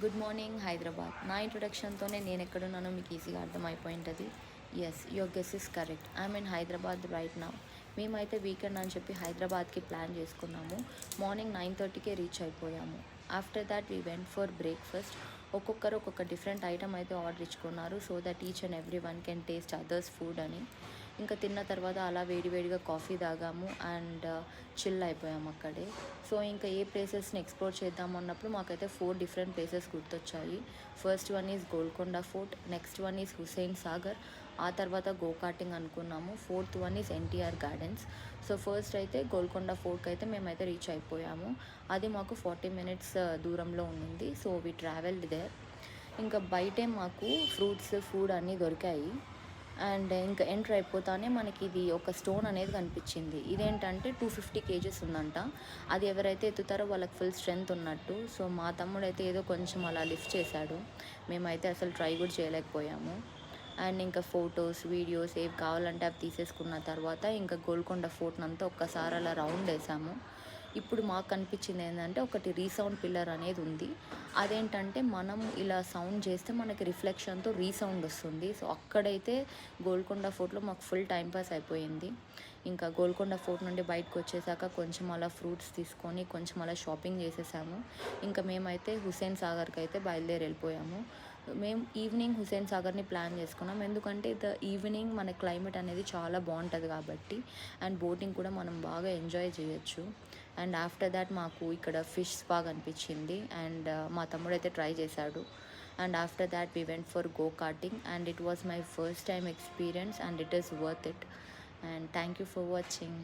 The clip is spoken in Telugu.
Good morning Hyderabad. నా ఇంట్రొడక్షన్తోనే నేను ఎక్కడున్నానో మీకు ఈజీగా అర్థమైపోయింటుంది. Yes, your guess is correct. I'm in Hyderabad right now. మేమైతే వీకెండ్ అని చెప్పి హైదరాబాద్కి ప్లాన్ చేసుకున్నాము. మార్నింగ్ 9:30కే రీచ్ అయిపోయాము. After that we went for breakfast. ఒక్కొక్కరు ఒక్కొక్క డిఫరెంట్ ఐటమ్ అయితే ఆర్డర్ ఇచ్చుకున్నారు, so that each and every one can taste others food అని. ఇంకా తిన్న తర్వాత అలా వేడివేడిగా కాఫీ తాగాము అండ్ చిల్ అయిపోయాము అక్కడే. సో ఇంకా ఏ ప్లేసెస్ని ఎక్స్ప్లోర్ చేద్దాం అన్నప్పుడు మాకైతే 4 డిఫరెంట్ ప్లేసెస్ గుర్తొచ్చాయి. First one is Golconda fort, next one is Hussain Sagar, ఆ తర్వాత గోకాటింగ్ అనుకున్నాము, fourth one is NTR gardens. So first అయితే గోల్కొండ ఫోర్ట్కి అయితే మేమైతే రీచ్ అయిపోయాము. అది మాకు 40 మినిట్స్ దూరంలో ఉండింది. So we travelled there. ఇంకా బయటే మాకు ఫ్రూట్స్ ఫుడ్ అన్నీ దొరికాయి. అండ్ ఇంకా ఎంటర్ అయిపోతానే మనకి ఇది ఒక స్టోన్ అనేది కనిపించింది. ఇదేంటంటే 250 kgs ఉందంట. అది ఎవరైతే ఎత్తుతారో వాళ్ళకి ఫుల్ స్ట్రెంగ్త్ ఉన్నట్టు. సో మా తమ్ముడు అయితే ఏదో కొంచెం అలా లిఫ్ట్ చేశాడు. మేమైతే అసలు ట్రై కూడా చేయలేకపోయాము. అండ్ ఇంకా ఫొటోస్ వీడియోస్ ఏవి కావాలంటే అవి తీసేసుకున్న తర్వాత ఇంకా గోల్కొండ ఫోర్ట్ అంతా ఒక్కసారి అలా రౌండ్ వేసాము. ఇప్పుడు మాకు కనిపించింది ఏంటంటే ఒకటి రీసౌండ్ పిల్లర్ అనేది ఉంది. అదేంటంటే మనం ఇలా సౌండ్ చేస్తే మనకి రిఫ్లెక్షన్తో రీసౌండ్ వస్తుంది. సో అక్కడైతే గోల్కొండ ఫోర్ట్లో మాకు ఫుల్ టైంపాస్ అయిపోయింది. ఇంకా గోల్కొండ ఫోర్ట్ నుండి బయటకు వచ్చేసాక కొంచెం అలా ఫ్రూట్స్ తీసుకొని కొంచెం అలా షాపింగ్ చేసేసాము. ఇంకా మేమైతే హుస్సేన్ సాగర్కి అయితే బయలుదేరి వెళ్ళిపోయాము. మేము ఈవినింగ్ హుస్సేన్ సాగర్ని ప్లాన్ చేసుకున్నాం, ఎందుకంటే ఈవినింగ్ మన క్లైమేట్ అనేది చాలా బాగుంటుంది కాబట్టి. అండ్ బోటింగ్ కూడా మనం బాగా ఎంజాయ్ చేయొచ్చు. అండ్ ఆఫ్టర్ దాట్ మాకు ఇక్కడ ఫిష్ బాగా అనిపించింది అండ్ మా తమ్ముడు అయితే ట్రై చేశాడు. And after that we went for go karting and it was my first time experience and it is worth it. And thank you for watching.